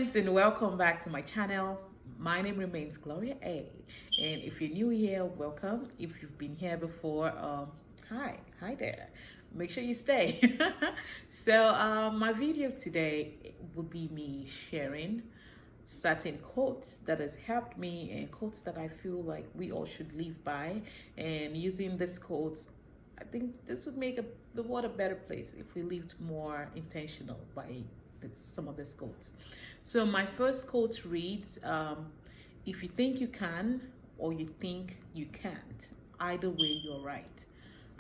friends, and welcome back to my channel. My name remains Gloria A, and if you're new here, welcome. If you've been here before, hi there. Make sure you stay. My video today would be me sharing certain quotes that has helped me and quotes that I feel like we all should live by. And using these quotes, I think this would make the world a better place if we lived more intentional by some of these quotes. So my first quote reads, if you think you can or you think you can't, either way you're right.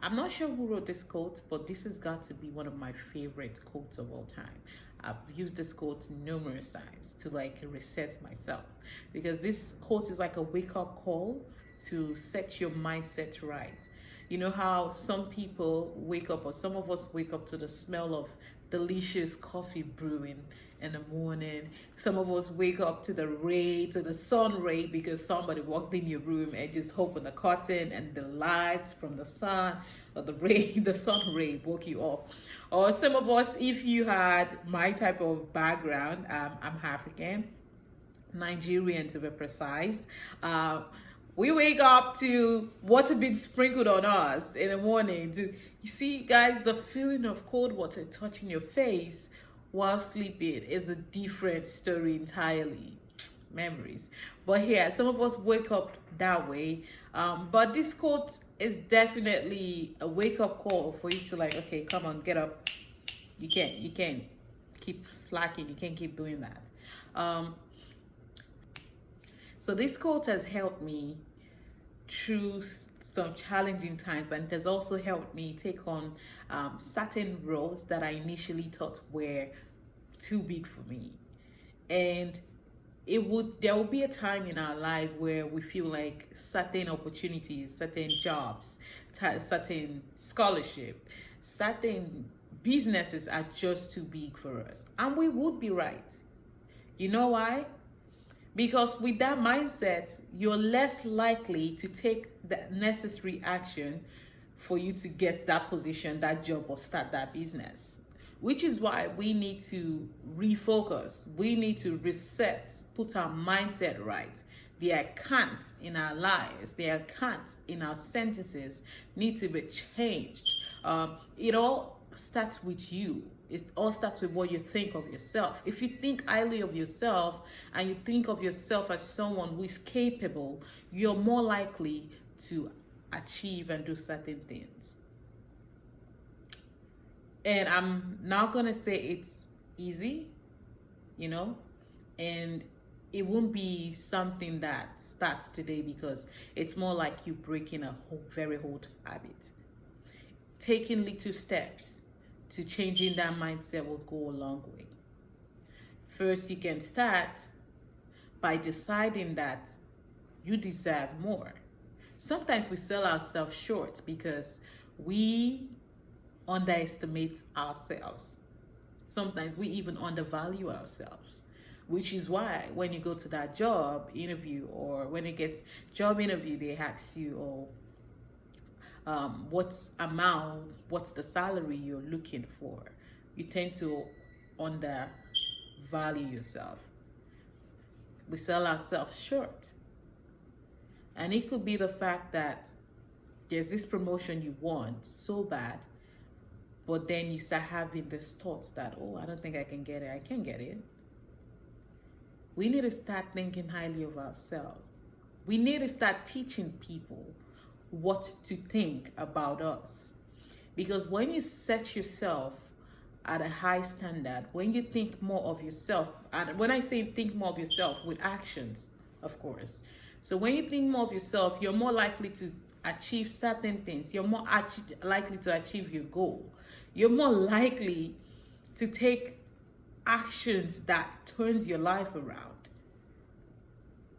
I'm not sure who wrote this quote, but this has got to be one of my favorite quotes of all time. I've used this quote numerous times to reset myself, because this quote is like a wake-up call to set your mindset right. You know how some people wake up, or some of us wake up to the smell of delicious coffee brewing in the morning. Some of us wake up to the sun ray, because somebody walked in your room and just opened the curtain and the lights from the sun or the sun ray woke you up. Or some of us, if you had my type of background, I'm African, Nigerian to be precise. We wake up to water being sprinkled on us in the morning. You see, guys, the feeling of cold water touching your face while sleeping is a different story entirely. Memories. But yeah, some of us wake up that way. But this quote is definitely a wake-up call for you to okay, come on, get up. You can't keep slacking. You can't keep doing that. So this quote has helped me through some challenging times, and it has also helped me take on certain roles that I initially thought were too big for me. And there will be a time in our life where we feel like certain opportunities, certain jobs, certain scholarship, certain businesses are just too big for us, and we would be right. You know why? Because with that mindset, you're less likely to take the necessary action for you to get that position, that job, or start that business. Which is why we need to refocus. We need to reset, put our mindset right. The I can't in our lives, the I can't in our sentences need to be changed. It all starts with you. It all starts with what you think of yourself. If you think highly of yourself and you think of yourself as someone who is capable, you're more likely to achieve and do certain things. And I'm not going to say it's easy, and it won't be something that starts today, because it's more like you breaking a very old habit. Taking little steps to changing that mindset will go a long way. First, you can start by deciding that you deserve more. Sometimes we sell ourselves short because we underestimate ourselves. Sometimes we even undervalue ourselves, which is why when you go to that job interview, or when you get job interview, they ask you, what's the salary you're looking for? You tend to undervalue yourself. We sell ourselves short. And it could be the fact that there's this promotion you want so bad, but then you start having this thoughts that, I don't think I can get it. I can't get it. We need to start thinking highly of ourselves. We need to start teaching people what to think about us. Because when you set yourself at a high standard, when you think more of yourself, and when I say think more of yourself, with actions, of course. So when you think more of yourself, you're more likely to achieve certain things. You're more likely to achieve your goal. You're more likely to take actions that turns your life around.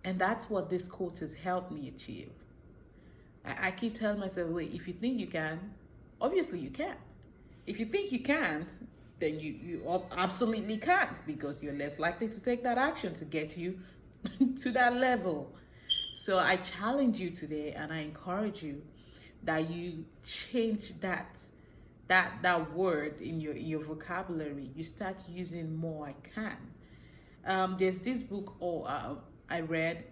And that's what this quote has helped me achieve. I keep telling myself, wait, if you think you can, obviously you can. If you think you can't, then you absolutely can't, because you're less likely to take that action to get you to that level. So I challenge you today, and I encourage you that you change that word in your vocabulary. You start using more I can. There's this book I read,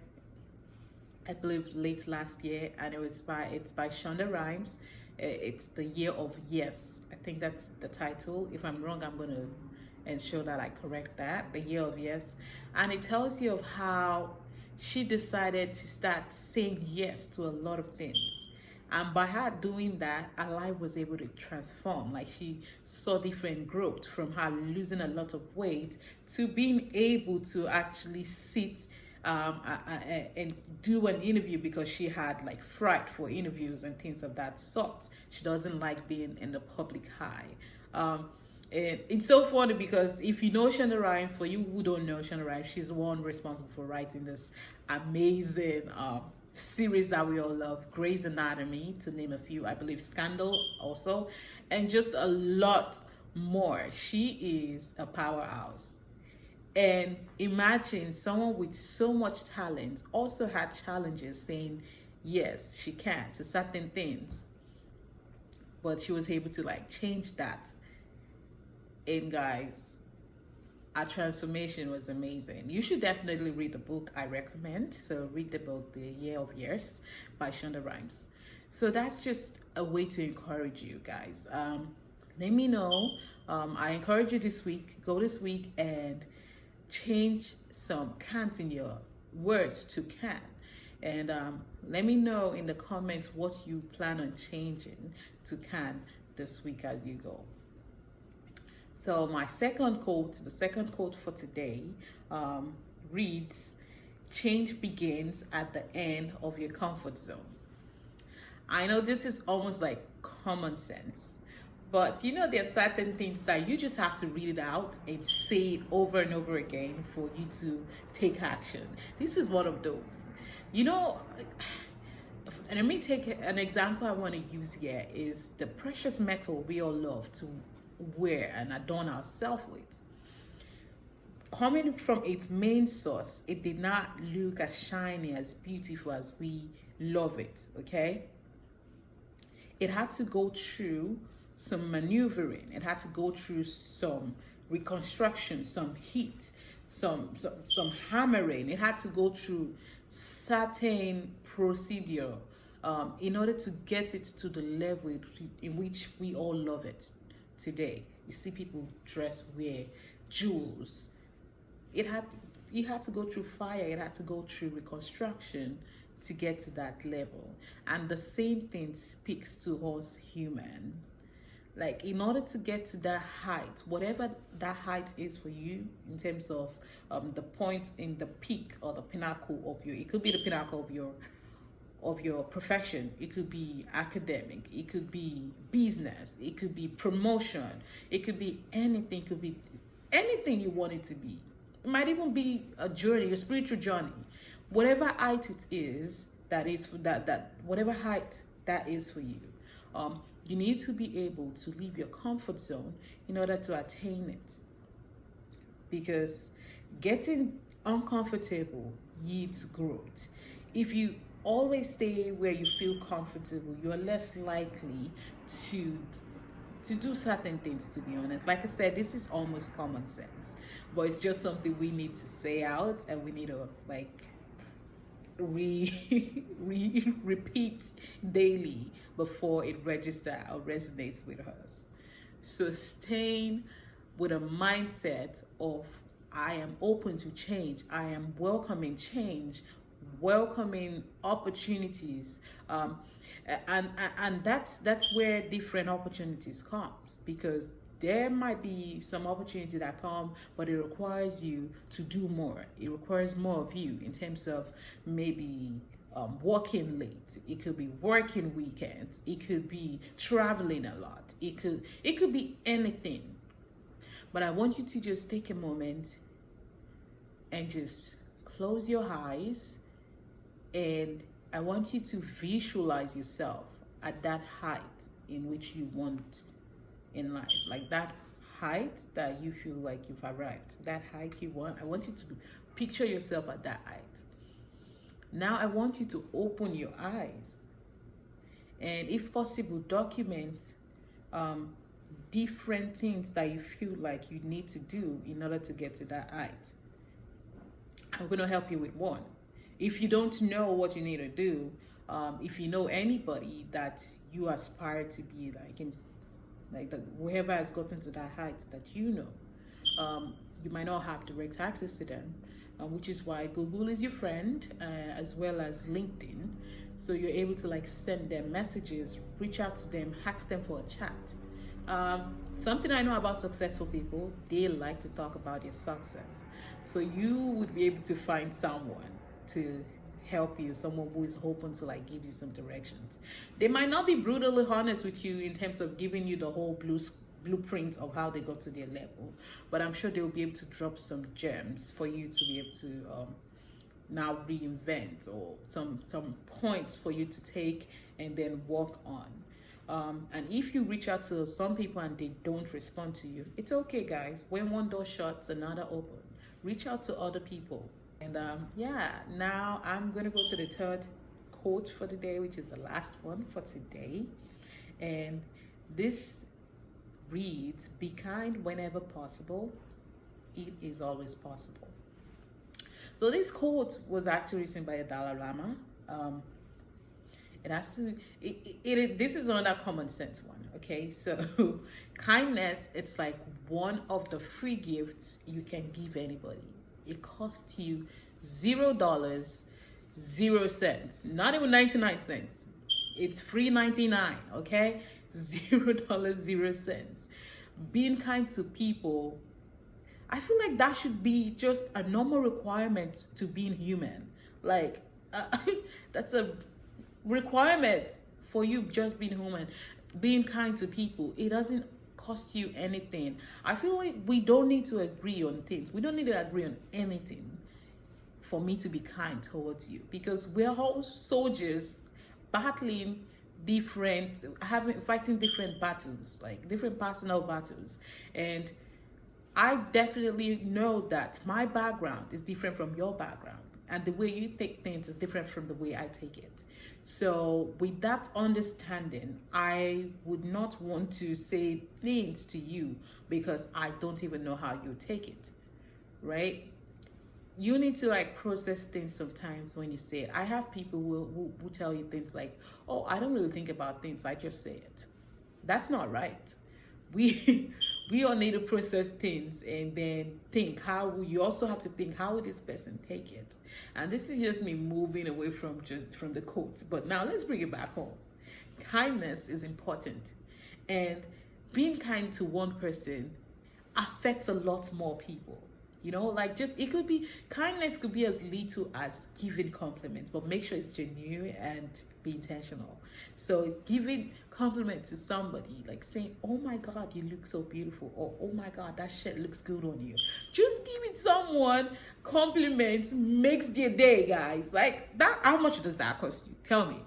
I believe late last year, and it's by Shonda Rhimes. It's The Year of Yes. I think that's the title. If I'm wrong, I'm gonna ensure that I correct that. The Year of Yes, and it tells you of how she decided to start saying yes to a lot of things. And by her doing that, her life was able to transform. Like, she saw different growth from her losing a lot of weight to being able to actually sit and do an interview, because she had like fright for interviews and things of that sort. She doesn't like being in the public eye. And it's so funny because if you know Shonda Rhimes, for you who don't know Shonda Rhimes, she's the one responsible for writing this amazing series that we all love, Grey's Anatomy, to name a few. I believe Scandal also, and just a lot more. She is a powerhouse. And imagine someone with so much talent also had challenges saying yes, she can to certain things, but she was able to like change that. And guys, our transformation was amazing. You should definitely read the book, I recommend. So read the book, The Year of Years by Shonda Rhimes. So that's just a way to encourage you guys. Let me know. I encourage you this week, go this week and change some can't in your words to can. And let me know in the comments what you plan on changing to can this week as you go. So my second quote, the second quote for today, reads, change begins at the end of your comfort zone. I know this is almost like common sense, but you know, there are certain things that you just have to read it out and say it over and over again for you to take action. This is one of those. You know, and let me take an example I want to use here is the precious metal we all love to wear and adorn ourselves with. Coming from its main source, it did not look as shiny, as beautiful as we love it, okay? It had to go through some maneuvering. It had to go through some reconstruction, some heat, some hammering. It had to go through certain procedure in order to get it to the level in which we all love it today. You see people dress, wear jewels. It had to go through fire. It had to go through reconstruction to get to that level. And the same thing speaks to us human. Like, in order to get to that height, whatever that height is for you, in terms of the point in the peak or the pinnacle of your, it could be the pinnacle of your profession, it could be academic, it could be business, it could be promotion, it could be anything, it could be anything you want it to be. It might even be a journey, a spiritual journey. Whatever height it is, that is for that whatever height that is for you, you need to be able to leave your comfort zone in order to attain it. Because getting uncomfortable yields growth. If you always stay where you feel comfortable, you're less likely to do certain things, to be honest. Like I said, this is almost common sense, but it's just something we need to say out, and we need to like repeat daily before it registers or resonates with us. So staying with a mindset of I am open to change, I am welcoming change, welcoming opportunities, and that's where different opportunities comes, because there might be some opportunity that come, but it requires you to do more. It requires more of you in terms of maybe working late. It could be working weekends. It could be traveling a lot. It could be anything. But I want you to just take a moment and just close your eyes, and I want you to visualize yourself at that height in which you want in life, like that height that you feel like you've arrived, that height you want. I want you to picture yourself at that height. Now I want you to open your eyes, and if possible, document different things that you feel like you need to do in order to get to that height. I'm going to help you with one. If you don't know what you need to do, if you know anybody that you aspire to be like, in like the whoever has gotten to that height that you know, you might not have direct access to them, which is why Google is your friend, as well as LinkedIn. So you're able to like send them messages, reach out to them, ask them for a chat. Something I know about successful people, they like to talk about their success. So you would be able to find someone to help you, someone who is open to like give you some directions. They might not be brutally honest with you in terms of giving you the whole blueprint of how they got to their level, but I'm sure they will be able to drop some gems for you to be able to now reinvent, or some points for you to take and then work on. And if you reach out to some people and they don't respond to you, it's okay, guys. When one door shuts, another open. Reach out to other people. And yeah, now I'm going to go to the third quote for the day, which is the last one for today. And this reads, "Be kind whenever possible. It is always possible." So this quote was actually written by a Dalai Lama. It has to, this is another common sense one, okay? So kindness, it's like one of the free gifts you can give anybody. It costs you $0, 0 cents, not even 99 cents. It's free 99, okay? $0, 0 cents. Being kind to people, I feel like that should be just a normal requirement to being human. Like, that's a requirement for you just being human. Being kind to people, it doesn't cost you anything. I feel like we don't need to agree on things. We don't need to agree on anything for me to be kind towards you, because we're all soldiers battling fighting different battles, like different personal battles. And I definitely know that my background is different from your background, and the way you take things is different from the way I take it. So with that understanding, I would not want to say things to you because I don't even know how you take it, right? You need to like process things sometimes when you say it. I have people who tell you things like, "Oh, I don't really think about things, I just say it." That's not right. We all need to process things and then think you also have to think, how would this person take it? And this is just me moving away from the quotes. But now let's bring it back home. Kindness is important, and being kind to one person affects a lot more people. You know, like kindness could be as little as giving compliments, but make sure it's genuine and be intentional. So giving compliments to somebody, like saying, "Oh my God, you look so beautiful," or "Oh my God, that shirt looks good on you." Just giving someone compliments makes their day, guys. Like that, how much does that cost you? Tell me.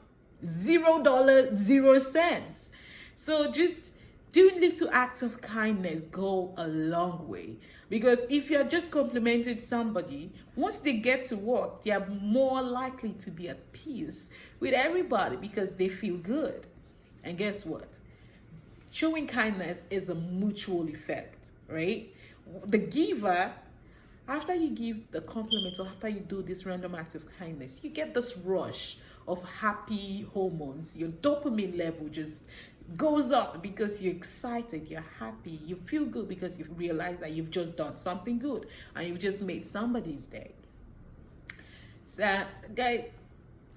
$0, 0 cents. So just doing little acts of kindness go a long way. Because if you're just complimenting somebody, once they get to work, they are more likely to be at peace with everybody because they feel good. And guess what? Showing kindness is a mutual effect, right? The giver, after you give the compliment or after you do this random act of kindness, you get this rush of happy hormones. Your dopamine level just goes up because you're excited, you're happy, you feel good because you've realized that you've just done something good and you've just made somebody's day. So guys,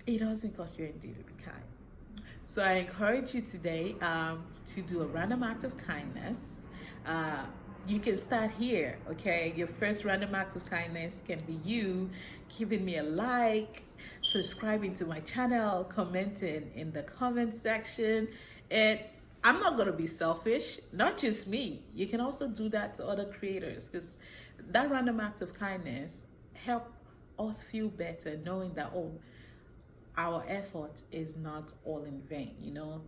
it doesn't cost you anything to be kind. So I encourage you today to do a random act of kindness. You can start here, okay? Your first random act of kindness can be you giving me a like, subscribing to my channel, commenting in the comment section. And I'm not going to be selfish, not just me. You can also do that to other creators, because that random act of kindness help us feel better knowing that, oh, our effort is not all in vain, you know,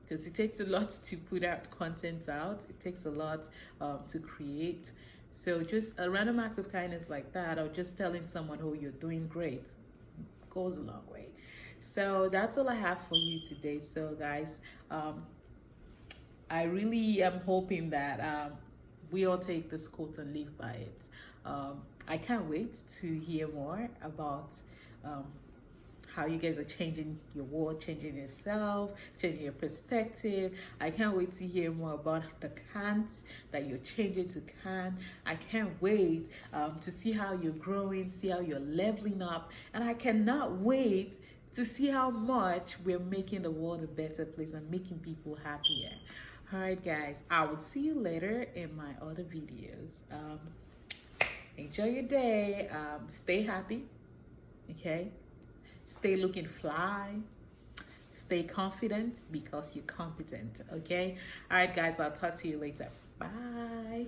because it takes a lot to put out content out. It takes a lot to create. So just a random act of kindness like that, or just telling someone, oh, you're doing great, goes a long way. So that's all I have for you today. So guys, I really am hoping that we all take this quote and live by it. I can't wait to hear more about how you guys are changing your world, changing yourself, changing your perspective. I can't wait to hear more about the can'ts that you're changing to can. I can't wait to see how you're growing, see how you're leveling up, and I cannot wait to see how much we're making the world a better place and making people happier. All right, guys, I will see you later in my other videos. Enjoy your day. Stay happy, okay? Stay looking fly. Stay confident because you're competent, okay? All right, guys, I'll talk to you later. Bye.